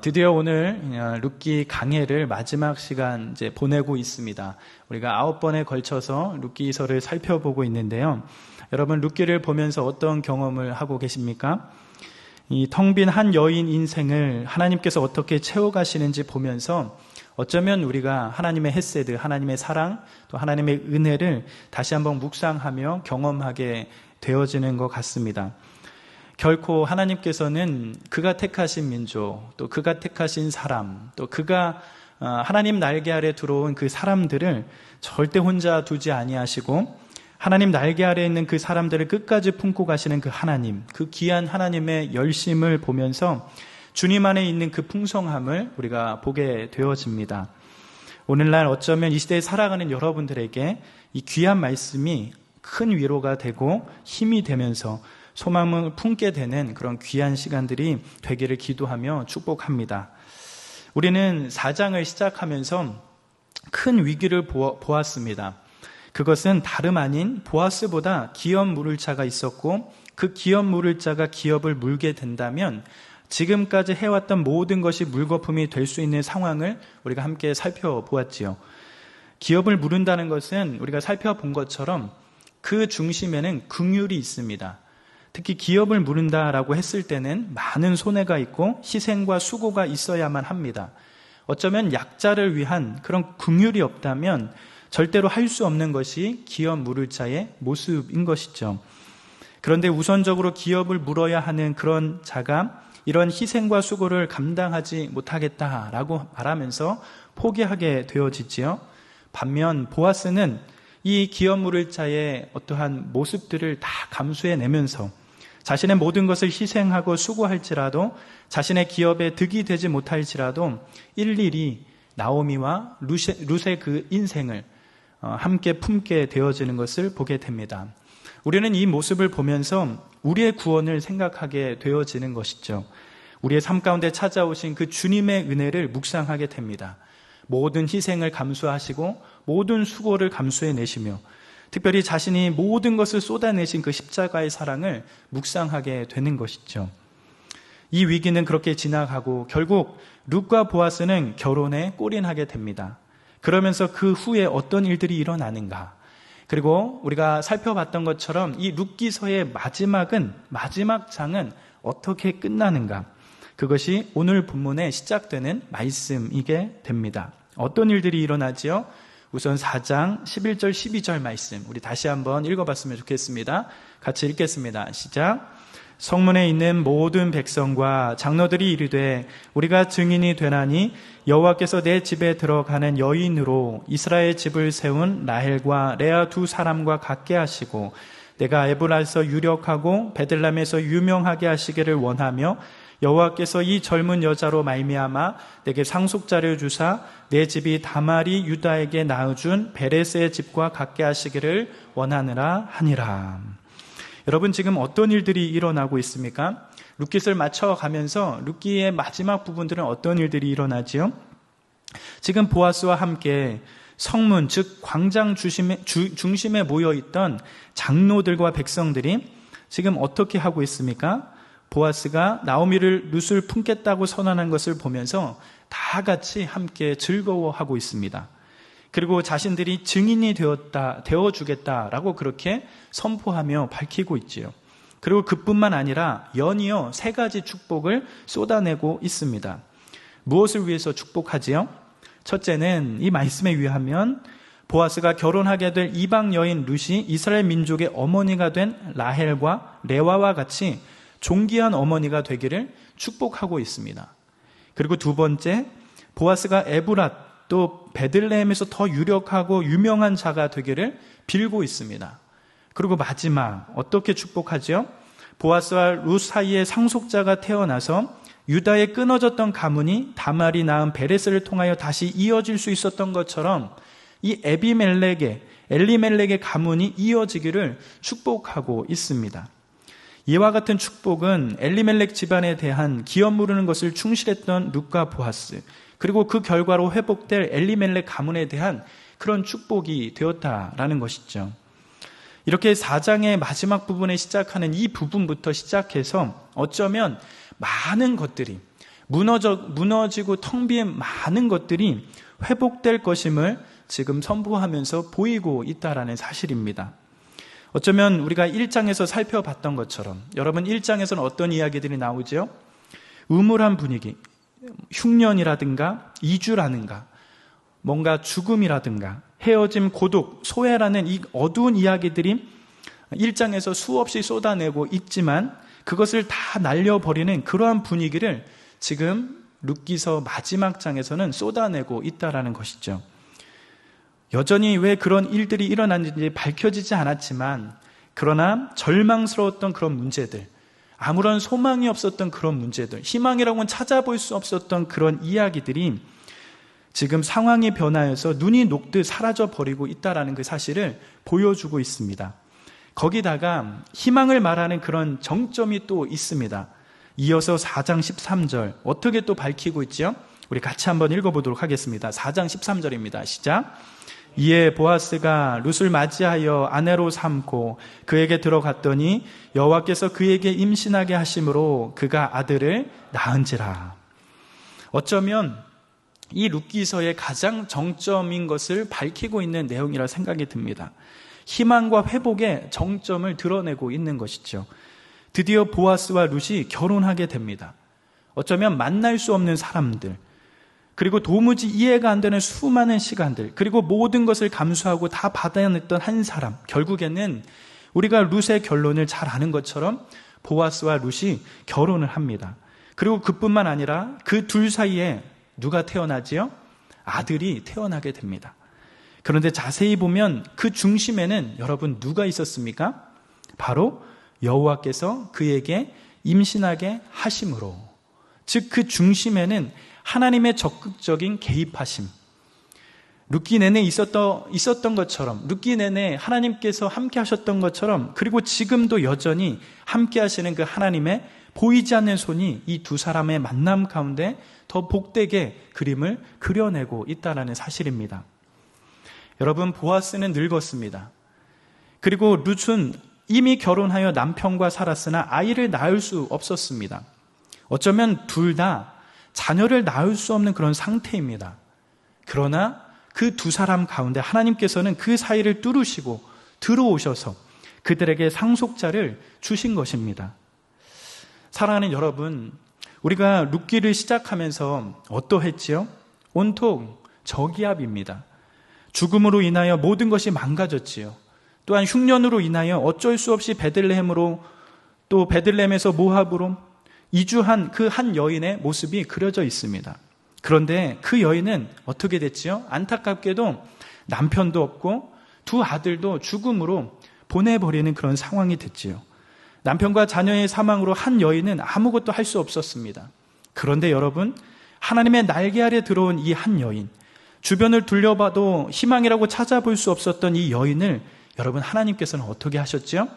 드디어 오늘 룻기 강해를 마지막 시간 이제 보내고 있습니다. 우리가 9번에 걸쳐서 룻기서를 살펴보고 있는데요. 여러분, 룻기를 보면서 어떤 경험을 하고 계십니까? 이 텅 빈 한 여인 인생을 하나님께서 어떻게 채워가시는지 보면서 어쩌면 우리가 하나님의 헤세드, 하나님의 사랑, 또 하나님의 은혜를 다시 한번 묵상하며 경험하게 되어지는 것 같습니다. 결코 하나님께서는 그가 택하신 민족, 또 그가 택하신 사람, 또 그가 하나님 날개 아래 들어온 그 사람들을 절대 혼자 두지 아니하시고 하나님 날개 아래 있는 그 사람들을 끝까지 품고 가시는 그 하나님, 그 귀한 하나님의 열심을 보면서 주님 안에 있는 그 풍성함을 우리가 보게 되어집니다. 오늘날 어쩌면 이 시대에 살아가는 여러분들에게 이 귀한 말씀이 큰 위로가 되고 힘이 되면서 소망을 품게 되는 그런 귀한 시간들이 되기를 기도하며 축복합니다. 우리는 4장을 시작하면서 큰 위기를 보았습니다. 그것은 다름 아닌 보아스보다 기업 물을 자가 있었고 그 기업 물을 자가 기업을 물게 된다면 지금까지 해왔던 모든 것이 물거품이 될 수 있는 상황을 우리가 함께 살펴보았지요. 기업을 물은다는 것은 우리가 살펴본 것처럼 그 중심에는 긍휼이 있습니다. 특히 기업을 물은다라고 했을 때는 많은 손해가 있고 희생과 수고가 있어야만 합니다. 어쩌면 약자를 위한 그런 긍휼이 없다면 절대로 할 수 없는 것이 기업 물을 자의 모습인 것이죠. 그런데 우선적으로 기업을 물어야 하는 그런 자가 이런 희생과 수고를 감당하지 못하겠다라고 말하면서 포기하게 되어지지요. 반면 보아스는 이 기업 물을 자의 어떠한 모습들을 다 감수해내면서 자신의 모든 것을 희생하고 수고할지라도 자신의 기업에 득이 되지 못할지라도 일일이 나오미와 룻의 그 인생을 함께 품게 되어지는 것을 보게 됩니다. 우리는 이 모습을 보면서 우리의 구원을 생각하게 되어지는 것이죠. 우리의 삶 가운데 찾아오신 그 주님의 은혜를 묵상하게 됩니다. 모든 희생을 감수하시고 모든 수고를 감수해내시며 특별히 자신이 모든 것을 쏟아내신 그 십자가의 사랑을 묵상하게 되는 것이죠. 이 위기는 그렇게 지나가고 결국 룻과 보아스는 결혼에 골인하게 됩니다. 그러면서 그 후에 어떤 일들이 일어나는가? 그리고 우리가 살펴봤던 것처럼 이 룻기서의 마지막 장은 어떻게 끝나는가? 그것이 오늘 본문에 시작되는 말씀이게 됩니다. 어떤 일들이 일어나지요? 우선 4장 11절 12절 말씀 우리 다시 한번 읽어봤으면 좋겠습니다. 같이 읽겠습니다. 시작. 성문에 있는 모든 백성과 장로들이 이르되 우리가 증인이 되나니 여호와께서 내 집에 들어가는 여인으로 이스라엘 집을 세운 라헬과 레아 두 사람과 같게 하시고 내가 에브라에서 유력하고 베들레헴에서 유명하게 하시기를 원하며 여호와께서 이 젊은 여자로 말미암아 내게 상속자를 주사 내 집이 다말이 유다에게 낳아준 베레스의 집과 같게 하시기를 원하느라 하니라. 여러분, 지금 어떤 일들이 일어나고 있습니까? 룻깃을 맞춰가면서 룻기의 마지막 부분들은 어떤 일들이 일어나지요? 지금 보아스와 함께 성문, 즉 광장 중심에 모여있던 장로들과 백성들이 지금 어떻게 하고 있습니까? 보아스가 나오미를 룻을 품겠다고 선언한 것을 보면서 다 같이 함께 즐거워하고 있습니다. 그리고 자신들이 증인이 되어주겠다라고 그렇게 선포하며 밝히고 있지요. 그리고 그뿐만 아니라 연이어 3가지 축복을 쏟아내고 있습니다. 무엇을 위해서 축복하지요? 첫째는 이 말씀에 의하면 보아스가 결혼하게 될 이방 여인 룻이 이스라엘 민족의 어머니가 된 라헬과 레와와 같이 존귀한 어머니가 되기를 축복하고 있습니다. 그리고 두 번째, 보아스가 에브랏 또 베들레헴에서 더 유력하고 유명한 자가 되기를 빌고 있습니다. 그리고 마지막 어떻게 축복하죠? 보아스와 룻 사이에 상속자가 태어나서 유다의 끊어졌던 가문이 다말이 낳은 베레스를 통하여 다시 이어질 수 있었던 것처럼 이 엘리멜렉의 가문이 이어지기를 축복하고 있습니다. 이와 같은 축복은 엘리멜렉 집안에 대한 기업 무르는 것을 충실했던 룻과 보아스, 그리고 그 결과로 회복될 엘리멜렉 가문에 대한 그런 축복이 되었다라는 것이죠. 이렇게 4장의 마지막 부분에 시작하는 이 부분부터 시작해서 어쩌면 많은 것들이 무너지고 텅 빈 많은 것들이 회복될 것임을 지금 선포하면서 보이고 있다라는 사실입니다. 어쩌면 우리가 1장에서 살펴봤던 것처럼, 여러분 1장에서는 어떤 이야기들이 나오죠? 음울한 분위기, 흉년이라든가 이주라든가 뭔가 죽음이라든가 헤어짐, 고독, 소외라는 이 어두운 이야기들이 1장에서 수없이 쏟아내고 있지만 그것을 다 날려버리는 그러한 분위기를 지금 룻기서 마지막 장에서는 쏟아내고 있다라는 것이죠. 여전히 왜 그런 일들이 일어났는지 밝혀지지 않았지만, 그러나 절망스러웠던 그런 문제들, 아무런 소망이 없었던 그런 문제들, 희망이라고는 찾아볼 수 없었던 그런 이야기들이 지금 상황이 변하여서 눈이 녹듯 사라져버리고 있다는 그 사실을 보여주고 있습니다. 거기다가 희망을 말하는 그런 정점이 또 있습니다. 이어서 4장 13절 어떻게 또 밝히고 있죠? 우리 같이 한번 읽어보도록 하겠습니다. 4장 13절입니다. 시작. 이에 보아스가 룻을 맞이하여 아내로 삼고 그에게 들어갔더니 여호와께서 그에게 임신하게 하심으로 그가 아들을 낳은지라. 어쩌면 이 룻기서의 가장 정점인 것을 밝히고 있는 내용이라 생각이 듭니다. 희망과 회복의 정점을 드러내고 있는 것이죠. 드디어 보아스와 룻이 결혼하게 됩니다. 어쩌면 만날 수 없는 사람들, 그리고 도무지 이해가 안 되는 수많은 시간들, 그리고 모든 것을 감수하고 다 받아냈던 한 사람, 결국에는 우리가 룻의 결론을 잘 아는 것처럼 보아스와 룻이 결혼을 합니다. 그리고 그뿐만 아니라 그 둘 사이에 누가 태어나지요? 아들이 태어나게 됩니다. 그런데 자세히 보면 그 중심에는 여러분 누가 있었습니까? 바로 여호와께서 그에게 임신하게 하심으로, 즉 그 중심에는 하나님의 적극적인 개입하심, 룻기 내내 있었던 것처럼, 룻기 내내 하나님께서 함께 하셨던 것처럼, 그리고 지금도 여전히 함께 하시는 그 하나님의 보이지 않는 손이 이 두 사람의 만남 가운데 더 복되게 그림을 그려내고 있다는 사실입니다. 여러분, 보아스는 늙었습니다. 그리고 룻은 이미 결혼하여 남편과 살았으나 아이를 낳을 수 없었습니다. 어쩌면 둘 다 자녀를 낳을 수 없는 그런 상태입니다. 그러나 그 두 사람 가운데 하나님께서는 그 사이를 뚫으시고 들어오셔서 그들에게 상속자를 주신 것입니다. 사랑하는 여러분, 우리가 룻기를 시작하면서 어떠했지요? 온통 저기압입니다. 죽음으로 인하여 모든 것이 망가졌지요. 또한 흉년으로 인하여 어쩔 수 없이 베들레헴으로, 또 베들레헴에서 모압으로 이주한 그 한 여인의 모습이 그려져 있습니다. 그런데 그 여인은 어떻게 됐지요? 안타깝게도 남편도 없고 두 아들도 죽음으로 보내버리는 그런 상황이 됐지요. 남편과 자녀의 사망으로 한 여인은 아무것도 할 수 없었습니다. 그런데 여러분, 하나님의 날개 아래 들어온 이 한 여인, 주변을 둘러봐도 희망이라고 찾아볼 수 없었던 이 여인을 여러분, 하나님께서는 어떻게 하셨죠?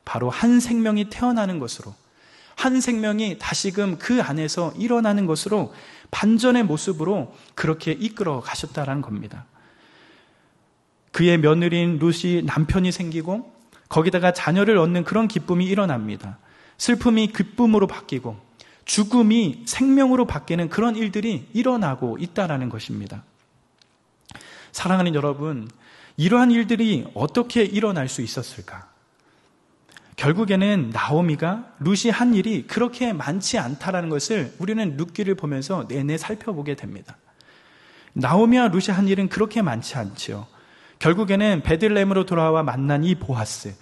바로 한 생명이 태어나는 것으로, 한 생명이 다시금 그 안에서 일어나는 것으로 반전의 모습으로 그렇게 이끌어 가셨다는 겁니다. 그의 며느리인 룻이 남편이 생기고 거기다가 자녀를 얻는 그런 기쁨이 일어납니다. 슬픔이 기쁨으로 바뀌고 죽음이 생명으로 바뀌는 그런 일들이 일어나고 있다는 것입니다. 사랑하는 여러분, 이러한 일들이 어떻게 일어날 수 있었을까? 결국에는 나오미가 룻이 한 일이 그렇게 많지 않다라는 것을 우리는 룻기를 보면서 내내 살펴보게 됩니다. 나오미와 룻이 한 일은 그렇게 많지 않지요. 결국에는 베들레헴으로 돌아와 만난 이 보아스,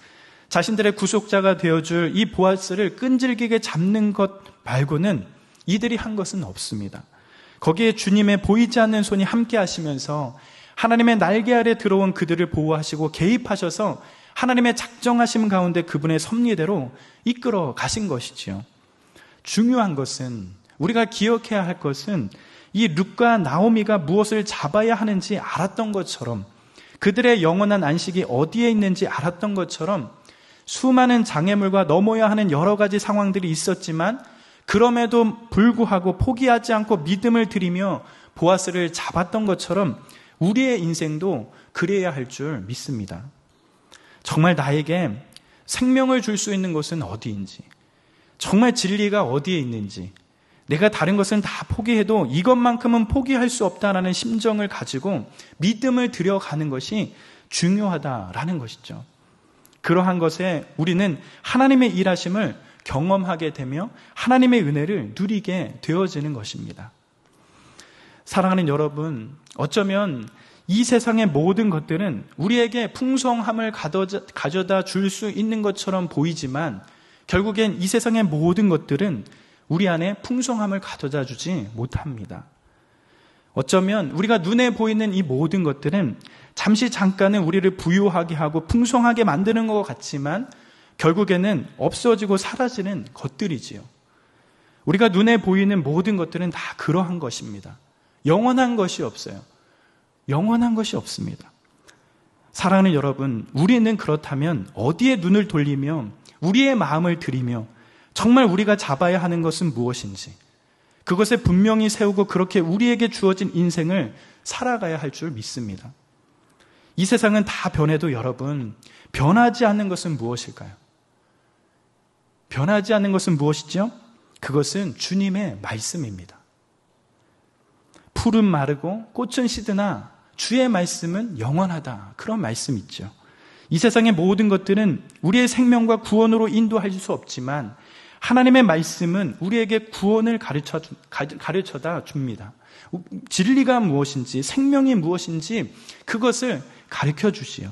자신들의 구속자가 되어줄 이 보아스를 끈질기게 잡는 것 말고는 이들이 한 것은 없습니다. 거기에 주님의 보이지 않는 손이 함께 하시면서 하나님의 날개 아래 들어온 그들을 보호하시고 개입하셔서 하나님의 작정하심 가운데 그분의 섭리대로 이끌어 가신 것이지요. 중요한 것은, 우리가 기억해야 할 것은 이 룻과 나오미가 무엇을 잡아야 하는지 알았던 것처럼, 그들의 영원한 안식이 어디에 있는지 알았던 것처럼 수많은 장애물과 넘어야 하는 여러 가지 상황들이 있었지만 그럼에도 불구하고 포기하지 않고 믿음을 드리며 보아스를 잡았던 것처럼 우리의 인생도 그래야 할 줄 믿습니다. 정말 나에게 생명을 줄 수 있는 곳은 어디인지, 정말 진리가 어디에 있는지, 내가 다른 것은 다 포기해도 이것만큼은 포기할 수 없다라는 심정을 가지고 믿음을 들여가는 것이 중요하다라는 것이죠. 그러한 것에 우리는 하나님의 일하심을 경험하게 되며 하나님의 은혜를 누리게 되어지는 것입니다. 사랑하는 여러분, 어쩌면 이 세상의 모든 것들은 우리에게 풍성함을 가져다 줄 수 있는 것처럼 보이지만 결국엔 이 세상의 모든 것들은 우리 안에 풍성함을 가져다 주지 못합니다. 어쩌면 우리가 눈에 보이는 이 모든 것들은 잠시 잠깐은 우리를 부유하게 하고 풍성하게 만드는 것 같지만 결국에는 없어지고 사라지는 것들이지요. 우리가 눈에 보이는 모든 것들은 다 그러한 것입니다. 영원한 것이 없어요. 영원한 것이 없습니다. 사랑하는 여러분, 우리는 그렇다면 어디에 눈을 돌리며 우리의 마음을 들이며 정말 우리가 잡아야 하는 것은 무엇인지, 그것에 분명히 세우고 그렇게 우리에게 주어진 인생을 살아가야 할 줄 믿습니다. 이 세상은 다 변해도 여러분, 변하지 않는 것은 무엇일까요? 변하지 않는 것은 무엇이죠? 그것은 주님의 말씀입니다. 풀은 마르고 꽃은 시드나 주의 말씀은 영원하다. 그런 말씀 있죠. 이 세상의 모든 것들은 우리의 생명과 구원으로 인도할 수 없지만 하나님의 말씀은 우리에게 구원을 가르쳐다 줍니다. 진리가 무엇인지, 생명이 무엇인지 그것을 가르쳐 주시오.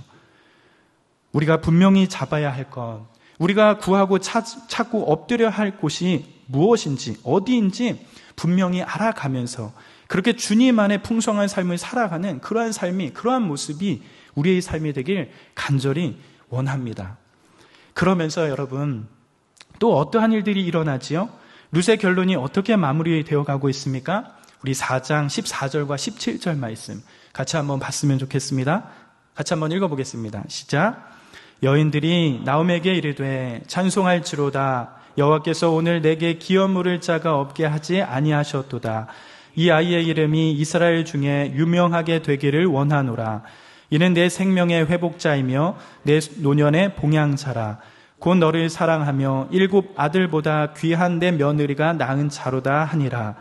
우리가 분명히 잡아야 할 것, 우리가 구하고 찾고 엎드려야 할 곳이 무엇인지, 어디인지 분명히 알아가면서 그렇게 주님 안에 풍성한 삶을 살아가는 그러한 삶이, 그러한 모습이 우리의 삶이 되길 간절히 원합니다. 그러면서 여러분, 또 어떠한 일들이 일어나지요? 룻의 결론이 어떻게 마무리되어 가고 있습니까? 우리 4장 14절과 17절 말씀 같이 한번 봤으면 좋겠습니다. 같이 한번 읽어보겠습니다. 시작. 여인들이 나옴에게 이르되 찬송할지로다. 여호와께서 오늘 내게 기업 물을 자가 없게 하지 아니하셨도다. 이 아이의 이름이 이스라엘 중에 유명하게 되기를 원하노라. 이는 내 생명의 회복자이며 내 노년의 봉양자라. 곧 너를 사랑하며 7 아들보다 귀한 내 며느리가 낳은 자로다 하니라.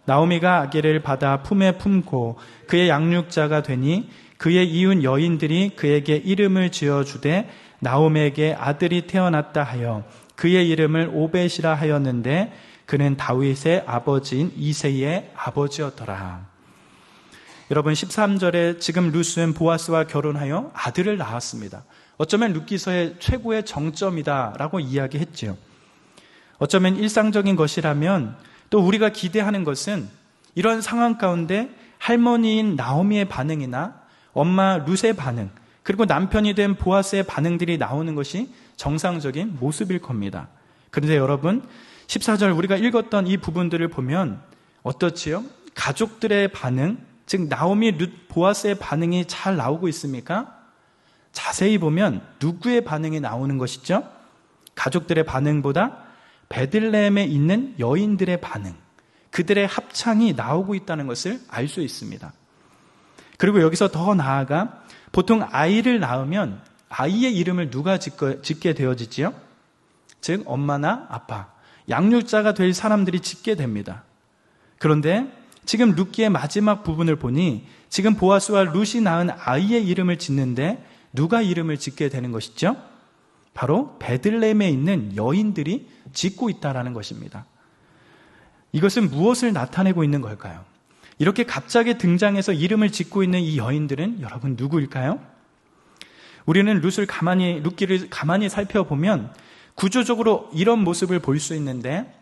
나오미가 아기를 받아 품에 품고 그의 양육자가 되니 그의 이웃 여인들이 그에게 이름을 지어주되 나오미에게 아들이 태어났다 하여 그의 이름을 오벳이라 하였는데 그는 다윗의 아버지인 이새의 아버지였더라. 여러분, 13절에 지금 룻은 보아스와 결혼하여 아들을 낳았습니다. 어쩌면 룻기서의 최고의 정점이다라고 이야기했죠. 어쩌면 일상적인 것이라면 또 우리가 기대하는 것은 이런 상황 가운데 할머니인 나오미의 반응이나 엄마 룻의 반응, 그리고 남편이 된 보아스의 반응들이 나오는 것이 정상적인 모습일 겁니다. 그런데 여러분, 14절 우리가 읽었던 이 부분들을 보면 어떻지요? 가족들의 반응, 즉 나오미, 룻, 보아스의 반응이 잘 나오고 있습니까? 자세히 보면 누구의 반응이 나오는 것이죠? 가족들의 반응보다 베들레헴에 있는 여인들의 반응, 그들의 합창이 나오고 있다는 것을 알 수 있습니다. 그리고 여기서 더 나아가 보통 아이를 낳으면 아이의 이름을 누가 짓게 되어지지요? 즉 엄마나 아빠, 양육자가 될 사람들이 짓게 됩니다. 그런데 지금 룻기의 마지막 부분을 보니 지금 보아스와 룻이 낳은 아이의 이름을 짓는데 누가 이름을 짓게 되는 것이죠? 바로 베들레헴에 있는 여인들이 짓고 있다라는 것입니다. 이것은 무엇을 나타내고 있는 걸까요? 이렇게 갑자기 등장해서 이름을 짓고 있는 이 여인들은 여러분 누구일까요? 우리는 룻기를 가만히 살펴보면 구조적으로 이런 모습을 볼 수 있는데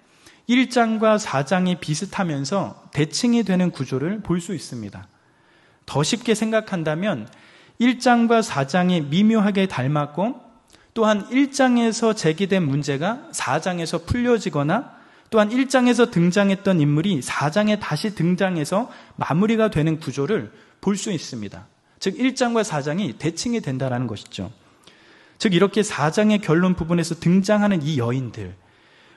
1장과 4장이 비슷하면서 대칭이 되는 구조를 볼 수 있습니다. 더 쉽게 생각한다면 1장과 4장이 미묘하게 닮았고 또한 1장에서 제기된 문제가 4장에서 풀려지거나 또한 1장에서 등장했던 인물이 4장에 다시 등장해서 마무리가 되는 구조를 볼 수 있습니다. 즉 1장과 4장이 대칭이 된다는 것이죠. 즉 이렇게 4장의 결론 부분에서 등장하는 이 여인들,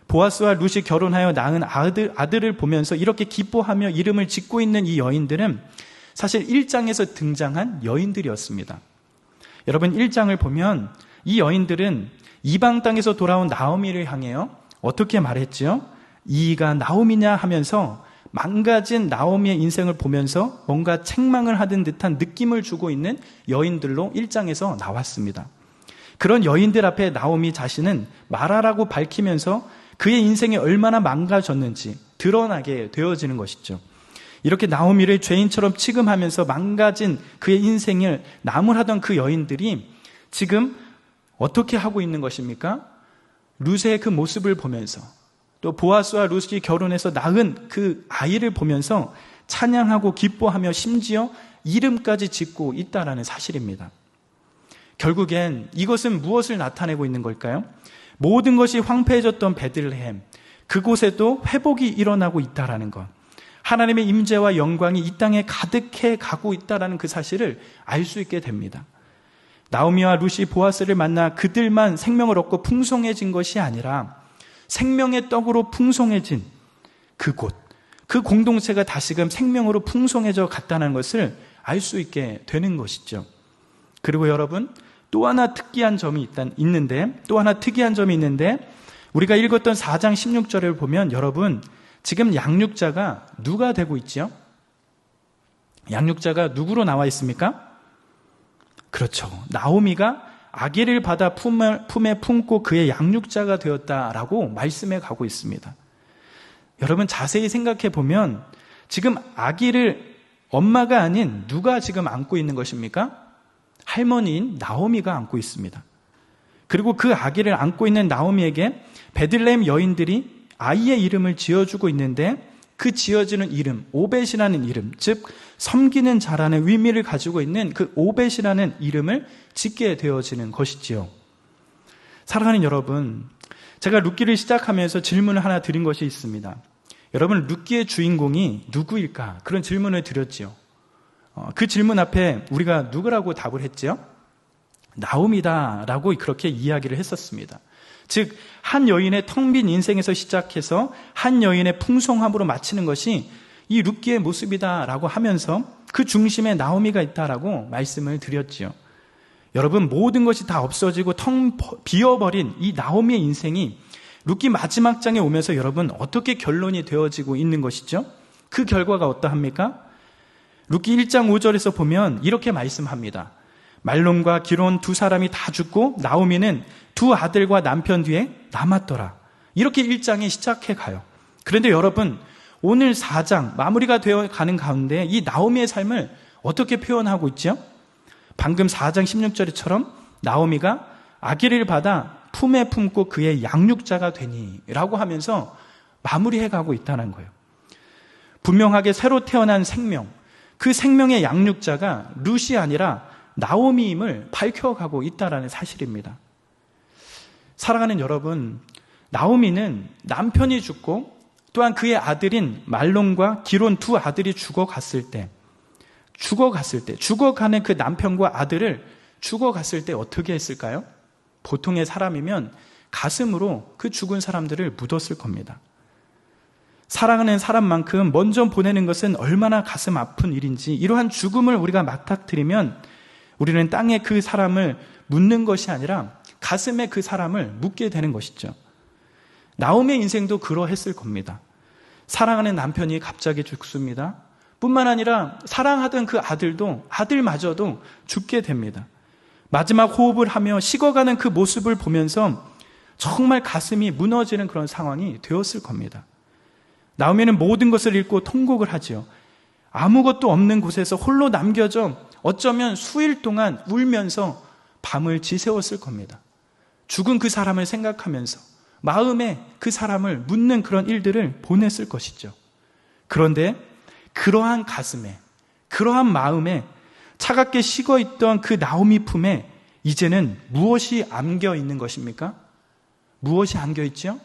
보아스와 룻이 결혼하여 낳은 아들을 보면서 이렇게 기뻐하며 이름을 짓고 있는 이 여인들은 사실 1장에서 등장한 여인들이었습니다. 여러분 1장을 보면 이 여인들은 이방 땅에서 돌아온 나오미를 향해요 어떻게 말했지요? 이가 나오미냐 하면서 망가진 나오미의 인생을 보면서 뭔가 책망을 하는 듯한 느낌을 주고 있는 여인들로 1장에서 나왔습니다. 그런 여인들 앞에 나오미 자신은 마라라고 밝히면서 그의 인생이 얼마나 망가졌는지 드러나게 되어지는 것이죠. 이렇게 나오미를 죄인처럼 취급하면서 망가진 그의 인생을 나무라던 그 여인들이 지금 어떻게 하고 있는 것입니까? 룻의 그 모습을 보면서 또 보아스와 룻이 결혼해서 낳은 그 아이를 보면서 찬양하고 기뻐하며 심지어 이름까지 짓고 있다라는 사실입니다. 결국엔 이것은 무엇을 나타내고 있는 걸까요? 모든 것이 황폐해졌던 베들레헴, 그곳에도 회복이 일어나고 있다라는 것, 하나님의 임재와 영광이 이 땅에 가득해 가고 있다라는 그 사실을 알 수 있게 됩니다. 나오미와 룻이 보아스를 만나 그들만 생명을 얻고 풍성해진 것이 아니라 생명의 떡으로 풍성해진 그곳, 그 공동체가 다시금 생명으로 풍성해져 갔다는 것을 알 수 있게 되는 것이죠. 그리고 여러분, 또 하나 특이한 점이 있는데 우리가 읽었던 4장 16절을 보면 여러분, 지금 양육자가 누가 되고 있죠? 양육자가 누구로 나와 있습니까? 그렇죠. 나오미가 아기를 받아 품에 품고 그의 양육자가 되었다라고 말씀해 가고 있습니다. 여러분, 자세히 생각해 보면 지금 아기를 엄마가 아닌 누가 지금 안고 있는 것입니까? 할머니인 나오미가 안고 있습니다. 그리고 그 아기를 안고 있는 나오미에게 베들레헴 여인들이 아이의 이름을 지어주고 있는데 그 지어지는 이름, 오벳이라는 이름, 즉 섬기는 자라는 의미를 가지고 있는 그 오벳이라는 이름을 짓게 되어지는 것이지요. 사랑하는 여러분, 제가 룻기를 시작하면서 질문을 하나 드린 것이 있습니다. 여러분, 룻기의 주인공이 누구일까? 그런 질문을 드렸지요. 그 질문 앞에 우리가 누구라고 답을 했지요? 나오미다라고 그렇게 이야기를 했었습니다. 즉, 한 여인의 텅 빈 인생에서 시작해서 한 여인의 풍성함으로 마치는 것이 이 룻기의 모습이다라고 하면서 그 중심에 나오미가 있다라고 말씀을 드렸지요. 여러분, 모든 것이 다 없어지고 텅 비어버린 이 나오미의 인생이 룻기 마지막 장에 오면서 여러분 어떻게 결론이 되어지고 있는 것이죠? 그 결과가 어떠합니까? 룻기 1장 5절에서 보면 이렇게 말씀합니다. 말론과 기론 두 사람이 다 죽고 나오미는 두 아들과 남편 뒤에 남았더라. 이렇게 1장이 시작해 가요. 그런데 여러분, 오늘 4장 마무리가 되어 가는 가운데 이 나오미의 삶을 어떻게 표현하고 있죠? 방금 4장 16절처럼 나오미가 아기를 받아 품에 품고 그의 양육자가 되니 라고 하면서 마무리해 가고 있다는 거예요. 분명하게 새로 태어난 생명, 그 생명의 양육자가 룻이 아니라 나오미임을 밝혀가고 있다는 사실입니다. 사랑하는 여러분, 나오미는 남편이 죽고 또한 그의 아들인 말론과 기론 두 아들이 죽어가는 그 남편과 아들을 죽어갔을 때 어떻게 했을까요? 보통의 사람이면 가슴으로 그 죽은 사람들을 묻었을 겁니다. 사랑하는 사람만큼 먼저 보내는 것은 얼마나 가슴 아픈 일인지, 이러한 죽음을 우리가 맞닥뜨리면 우리는 땅에 그 사람을 묻는 것이 아니라 가슴에 그 사람을 묻게 되는 것이죠. 나오미의 인생도 그러했을 겁니다. 사랑하는 남편이 갑자기 죽습니다. 뿐만 아니라 사랑하던 그 아들마저도 죽게 됩니다. 마지막 호흡을 하며 식어가는 그 모습을 보면서 정말 가슴이 무너지는 그런 상황이 되었을 겁니다. 나오미는 모든 것을 잃고 통곡을 하지요. 아무것도 없는 곳에서 홀로 남겨져 어쩌면 수일 동안 울면서 밤을 지새웠을 겁니다. 죽은 그 사람을 생각하면서 마음에 그 사람을 묻는 그런 일들을 보냈을 것이죠. 그런데 그러한 가슴에, 그러한 마음에 차갑게 식어있던 그 나오미 품에 이제는 무엇이 안겨 있는 것입니까? 무엇이 안겨 있죠?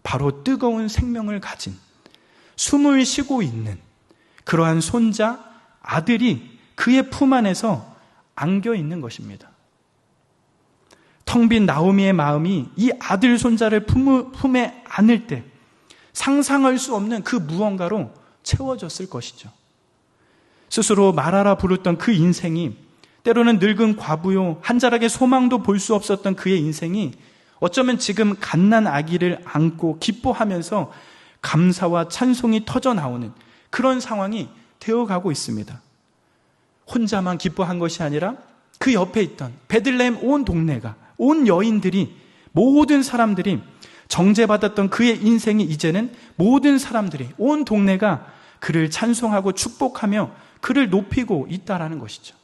바로 뜨거운 생명을 가진, 숨을 쉬고 있는 그러한 손자, 아들이 그의 품 안에서 안겨 있는 것입니다. 텅 빈 나오미의 마음이 이 아들 손자를 품에 안을 때 상상할 수 없는 그 무언가로 채워졌을 것이죠. 스스로 말하라 부르던 그 인생이, 때로는 늙은 과부요 한 자락의 소망도 볼 수 없었던 그의 인생이 어쩌면 지금 갓난 아기를 안고 기뻐하면서 감사와 찬송이 터져 나오는 그런 상황이 되어가고 있습니다. 혼자만 기뻐한 것이 아니라 그 옆에 있던 베들레헴 온 동네가, 온 여인들이, 모든 사람들이, 정죄받았던 그의 인생이 이제는 모든 사람들이, 온 동네가 그를 찬송하고 축복하며 그를 높이고 있다라는 것이죠.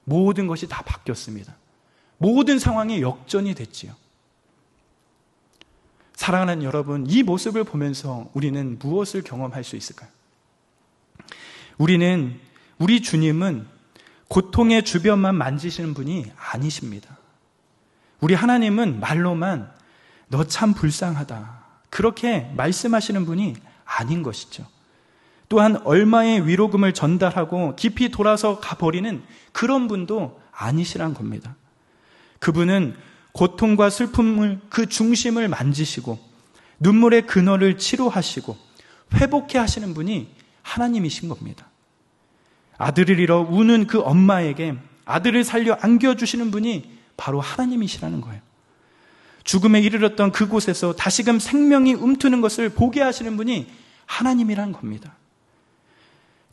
모든 것이 다 바뀌었습니다. 모든 상황이 역전이 됐지요. 사랑하는 여러분, 이 모습을 보면서 우리는 무엇을 경험할 수 있을까요? 우리 주님은 고통의 주변만 만지시는 분이 아니십니다. 우리 하나님은 말로만 너 참 불쌍하다, 그렇게 말씀하시는 분이 아닌 것이죠. 또한 얼마의 위로금을 전달하고 깊이 돌아서 가버리는 그런 분도 아니시란 겁니다. 그분은 고통과 슬픔을, 그 중심을 만지시고 눈물의 근원을 치료하시고 회복해 하시는 분이 하나님이신 겁니다. 아들을 잃어 우는 그 엄마에게 아들을 살려 안겨주시는 분이 바로 하나님이시라는 거예요. 죽음에 이르렀던 그곳에서 다시금 생명이 움트는 것을 보게 하시는 분이 하나님이란 겁니다.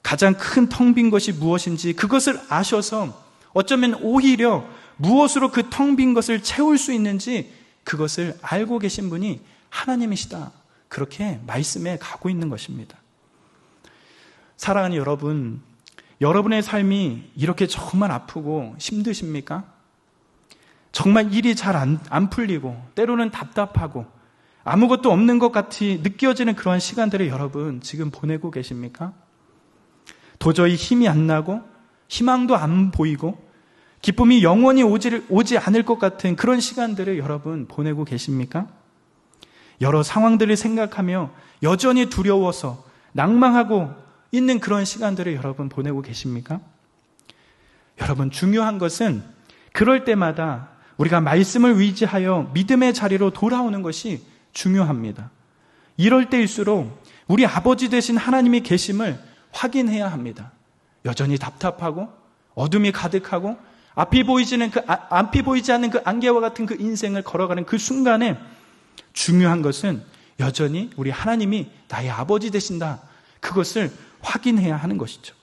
가장 큰 텅 빈 것이 무엇인지 그것을 아셔서 어쩌면 오히려 무엇으로 그 텅 빈 것을 채울 수 있는지 그것을 알고 계신 분이 하나님이시다, 그렇게 말씀해 가고 있는 것입니다. 사랑하는 여러분, 여러분의 삶이 이렇게 정말 아프고 힘드십니까? 정말 일이 잘 안 풀리고 때로는 답답하고 아무것도 없는 것 같이 느껴지는 그러한 시간들을 여러분 지금 보내고 계십니까? 도저히 힘이 안 나고 희망도 안 보이고 기쁨이 영원히 오지 않을 것 같은 그런 시간들을 여러분 보내고 계십니까? 여러 상황들을 생각하며 여전히 두려워서 낭망하고 있는 그런 시간들을 여러분 보내고 계십니까? 여러분, 중요한 것은 그럴 때마다 우리가 말씀을 의지하여 믿음의 자리로 돌아오는 것이 중요합니다. 이럴 때일수록 우리 아버지 되신 하나님이 계심을 확인해야 합니다. 여전히 답답하고 어둠이 가득하고 앞이 보이지 않는 그 안개와 같은 그 인생을 걸어가는 그 순간에 중요한 것은 여전히 우리 하나님이 나의 아버지 되신다, 그것을 확인해야 하는 것이죠.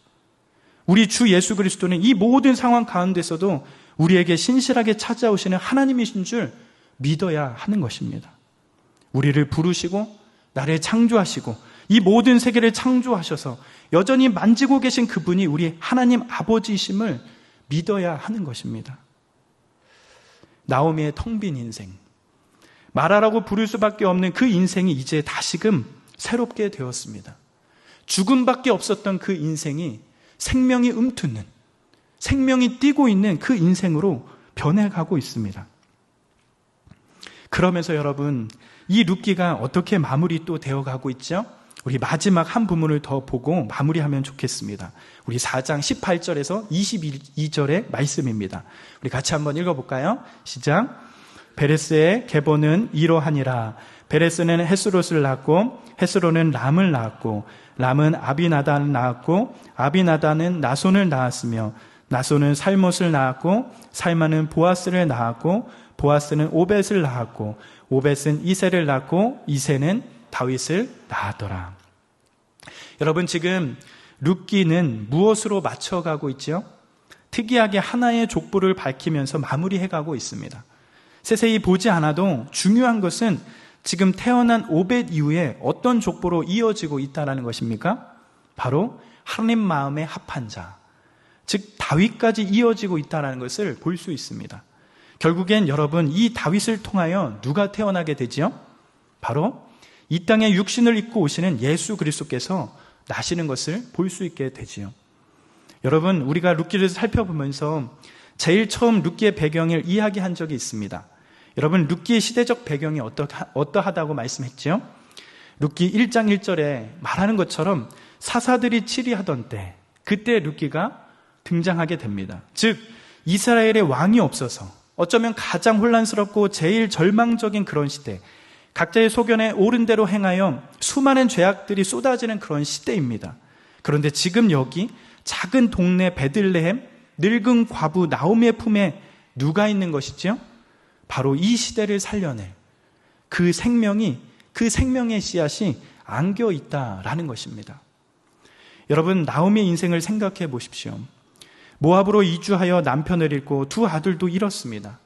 우리 주 예수 그리스도는 이 모든 상황 가운데서도 우리에게 신실하게 찾아오시는 하나님이신 줄 믿어야 하는 것입니다. 우리를 부르시고 나를 창조하시고 이 모든 세계를 창조하셔서 여전히 만지고 계신 그분이 우리 하나님 아버지이심을 믿어야 하는 것입니다. 나오미의 텅 빈 인생, 마라라고 부를 수밖에 없는 그 인생이 이제 다시금 새롭게 되었습니다. 죽음밖에 없었던 그 인생이 생명이 움트는, 생명이 뛰고 있는 그 인생으로 변해가고 있습니다. 그러면서 여러분, 이 룻기가 어떻게 마무리 또 되어가고 있죠? 우리 마지막 한 부분을 더 보고 마무리하면 좋겠습니다. 우리 4장 18절에서 22절의 말씀입니다. 우리 같이 한번 읽어볼까요? 시작. 베레스의 계보는 이러하니라. 베레스는 헤스롯을 낳았고 헤스롯은 람을 낳았고 람은 아비나단을 낳았고 아비나단은 나손을 낳았으며 나손은 살못을 낳았고 살마는 보아스를 낳았고 보아스는 오벳을 낳았고 오벳은 이새를 낳고 이새는 다윗을 낳았더라. 여러분, 지금 룻기는 무엇으로 맞춰가고 있죠? 특이하게 하나의 족보를 밝히면서 마무리해가고 있습니다. 세세히 보지 않아도 중요한 것은 지금 태어난 오벳 이후에 어떤 족보로 이어지고 있다는 것입니까? 바로 하나님 마음에 합한 자, 즉 다윗까지 이어지고 있다는 것을 볼 수 있습니다. 결국엔 여러분, 이 다윗을 통하여 누가 태어나게 되지요? 바로 이 땅에 육신을 입고 오시는 예수 그리스도께서 나시는 것을 볼 수 있게 되지요. 여러분, 우리가 룻기를 살펴보면서 제일 처음 룻기의 배경을 이야기한 적이 있습니다. 여러분, 룻기의 시대적 배경이 어떠하다고 말씀했죠? 룻기 1장 1절에 말하는 것처럼 사사들이 치리하던 때, 그때 룻기가 등장하게 됩니다. 즉 이스라엘의 왕이 없어서 어쩌면 가장 혼란스럽고 제일 절망적인 그런 시대, 각자의 소견에 옳은 대로 행하여 수많은 죄악들이 쏟아지는 그런 시대입니다. 그런데 지금 여기 작은 동네 베들레헴 늙은 과부 나오미의 품에 누가 있는 것이죠? 바로 이 시대를 살려낼 그 생명의 씨앗이 안겨 있다라는 것입니다. 여러분, 나오미의 인생을 생각해 보십시오. 모압으로 이주하여 남편을 잃고 두 아들도 잃었습니다.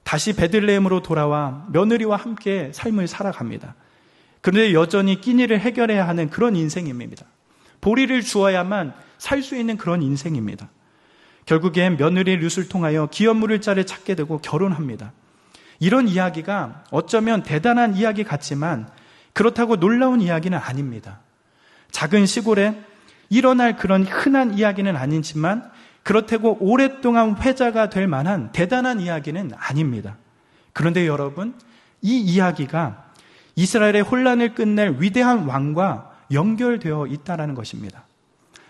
다시 베들레헴으로 돌아와 며느리와 함께 삶을 살아갑니다. 그런데 여전히 끼니를 해결해야 하는 그런 인생입니다. 보리를 주어야만 살 수 있는 그런 인생입니다. 결국엔 며느리 룻을 통하여 기업 물을 자를 찾게 되고 결혼합니다. 이런 이야기가 어쩌면 대단한 이야기 같지만 그렇다고 놀라운 이야기는 아닙니다. 작은 시골에 일어날 그런 흔한 이야기는 아니지만 그렇다고 오랫동안 회자가 될 만한 대단한 이야기는 아닙니다. 그런데 여러분, 이 이야기가 이스라엘의 혼란을 끝낼 위대한 왕과 연결되어 있다는 것입니다.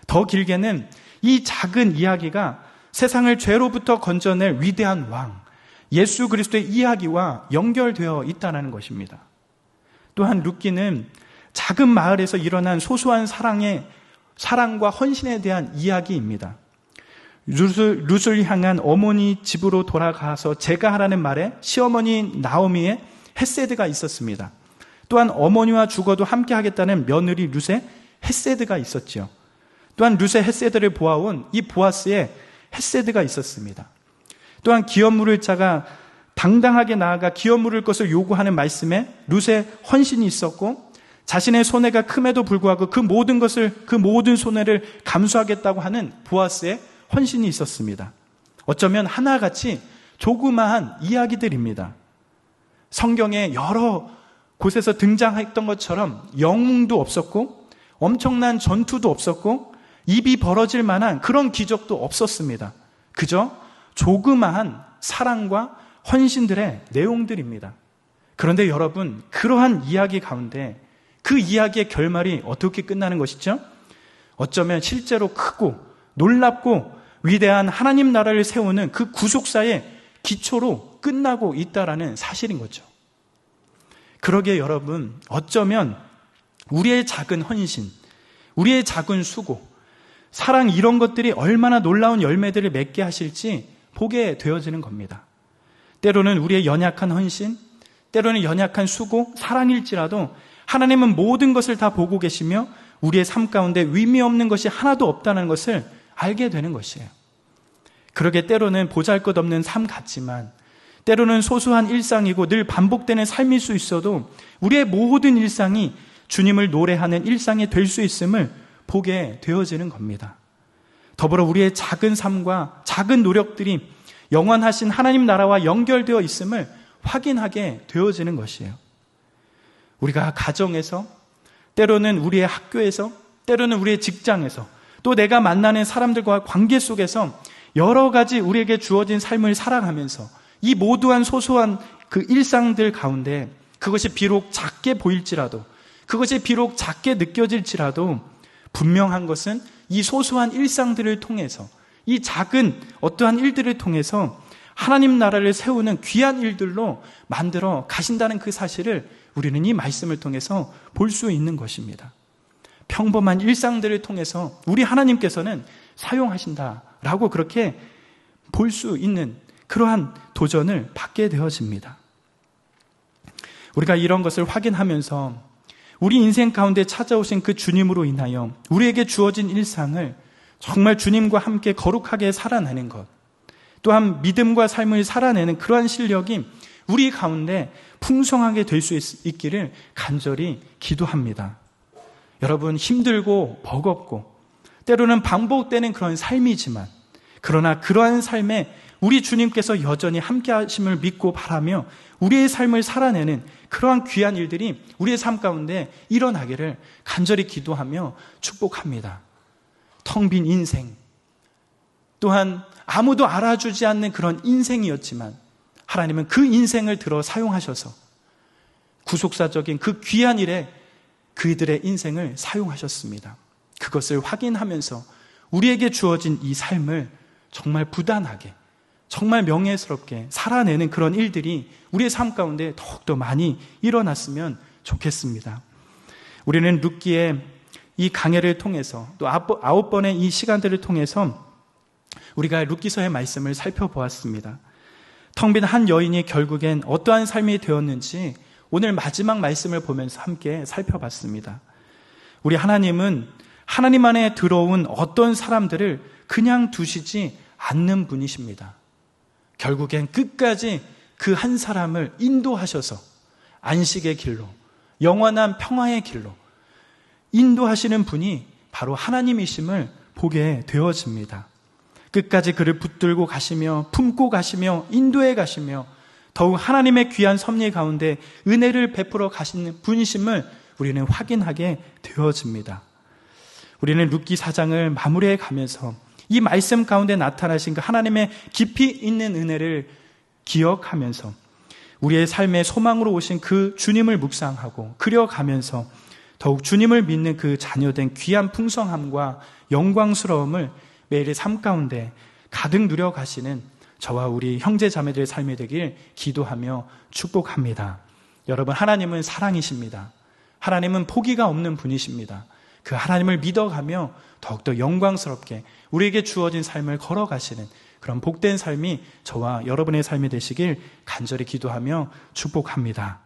더 길게는 이 작은 이야기가 세상을 죄로부터 건져낼 위대한 왕, 예수 그리스도의 이야기와 연결되어 있다는 것입니다. 또한 룻기는 작은 마을에서 일어난 소소한 사랑과 헌신에 대한 이야기입니다. 룻을 향한 어머니 집으로 돌아가서 제가 하라는 말에 시어머니 나오미의 헤세드가 있었습니다. 또한 어머니와 죽어도 함께 하겠다는 며느리 룻의 헤세드가 있었죠. 또한 룻의 헤세드를 보아온 이 보아스의 헤세드가 있었습니다. 또한 기업 물을 자가 당당하게 나아가 기업 물을 것을 요구하는 말씀에 룻의 헌신이 있었고, 자신의 손해가 큼에도 불구하고 그 모든 손해를 감수하겠다고 하는 보아스의 헌신이 있었습니다. 어쩌면 하나같이 조그마한 이야기들입니다. 성경에 여러 곳에서 등장했던 것처럼 영웅도 없었고 엄청난 전투도 없었고 입이 벌어질 만한 그런 기적도 없었습니다. 그저 조그마한 사랑과 헌신들의 내용들입니다. 그런데 여러분, 그러한 이야기 가운데 그 이야기의 결말이 어떻게 끝나는 것이죠? 어쩌면 실제로 크고 놀랍고 위대한 하나님 나라를 세우는 그 구속사의 기초로 끝나고 있다라는 사실인 거죠. 그러기에 여러분, 어쩌면 우리의 작은 헌신, 우리의 작은 수고, 사랑, 이런 것들이 얼마나 놀라운 열매들을 맺게 하실지 보게 되어지는 겁니다. 때로는 우리의 연약한 헌신, 때로는 연약한 수고, 사랑일지라도 하나님은 모든 것을 다 보고 계시며 우리의 삶 가운데 의미 없는 것이 하나도 없다는 것을 알게 되는 것이에요. 그러게 때로는 보잘것없는 삶 같지만, 때로는 소소한 일상이고 늘 반복되는 삶일 수 있어도 우리의 모든 일상이 주님을 노래하는 일상이 될 수 있음을 보게 되어지는 겁니다. 더불어 우리의 작은 삶과 작은 노력들이 영원하신 하나님 나라와 연결되어 있음을 확인하게 되어지는 것이에요. 우리가 가정에서, 때로는 우리의 학교에서, 때로는 우리의 직장에서, 또 내가 만나는 사람들과 관계 속에서 여러 가지 우리에게 주어진 삶을 살아가면서 이 모두한 소소한 그 일상들 가운데 그것이 비록 작게 보일지라도, 그것이 비록 작게 느껴질지라도 분명한 것은 이 소소한 일상들을 통해서, 이 작은 어떠한 일들을 통해서 하나님 나라를 세우는 귀한 일들로 만들어 가신다는 그 사실을 우리는 이 말씀을 통해서 볼 수 있는 것입니다. 평범한 일상들을 통해서 우리 하나님께서는 사용하신다라고 그렇게 볼 수 있는 그러한 도전을 받게 되어집니다. 우리가 이런 것을 확인하면서 우리 인생 가운데 찾아오신 그 주님으로 인하여 우리에게 주어진 일상을 정말 주님과 함께 거룩하게 살아내는 것, 또한 믿음과 삶을 살아내는 그러한 실력이 우리 가운데 풍성하게 될 수 있기를 간절히 기도합니다. 여러분, 힘들고 버겁고 때로는 반복되는 그런 삶이지만, 그러나 그러한 삶에 우리 주님께서 여전히 함께 하심을 믿고 바라며 우리의 삶을 살아내는 그러한 귀한 일들이 우리의 삶 가운데 일어나기를 간절히 기도하며 축복합니다. 텅 빈 인생, 또한 아무도 알아주지 않는 그런 인생이었지만 하나님은 그 인생을 들어 사용하셔서 구속사적인 그 귀한 일에 그들의 인생을 사용하셨습니다. 그것을 확인하면서 우리에게 주어진 이 삶을 정말 부단하게, 정말 명예스럽게 살아내는 그런 일들이 우리의 삶 가운데 더욱더 많이 일어났으면 좋겠습니다. 우리는 룻기의 이 강해를 통해서, 또 9번의 이 시간들을 통해서 우리가 룻기서의 말씀을 살펴보았습니다. 텅 빈 한 여인이 결국엔 어떠한 삶이 되었는지 오늘 마지막 말씀을 보면서 함께 살펴봤습니다. 우리 하나님은 하나님 안에 들어온 어떤 사람들을 그냥 두시지 않는 분이십니다. 결국엔 끝까지 그 한 사람을 인도하셔서 안식의 길로, 영원한 평화의 길로 인도하시는 분이 바로 하나님이심을 보게 되어집니다. 끝까지 그를 붙들고 가시며 품고 가시며 인도해 가시며 더욱 하나님의 귀한 섭리 가운데 은혜를 베풀어 가시는 분이심을 우리는 확인하게 되어집니다. 우리는 룻기 4장을 마무리해 가면서 이 말씀 가운데 나타나신 그 하나님의 깊이 있는 은혜를 기억하면서 우리의 삶의 소망으로 오신 그 주님을 묵상하고 그려가면서 더욱 주님을 믿는 그 자녀된 귀한 풍성함과 영광스러움을 매일의 삶 가운데 가득 누려가시는 저와 우리 형제 자매들의 삶이 되길 기도하며 축복합니다. 여러분, 하나님은 사랑이십니다. 하나님은 포기가 없는 분이십니다. 그 하나님을 믿어가며 더욱더 영광스럽게 우리에게 주어진 삶을 걸어가시는 그런 복된 삶이 저와 여러분의 삶이 되시길 간절히 기도하며 축복합니다.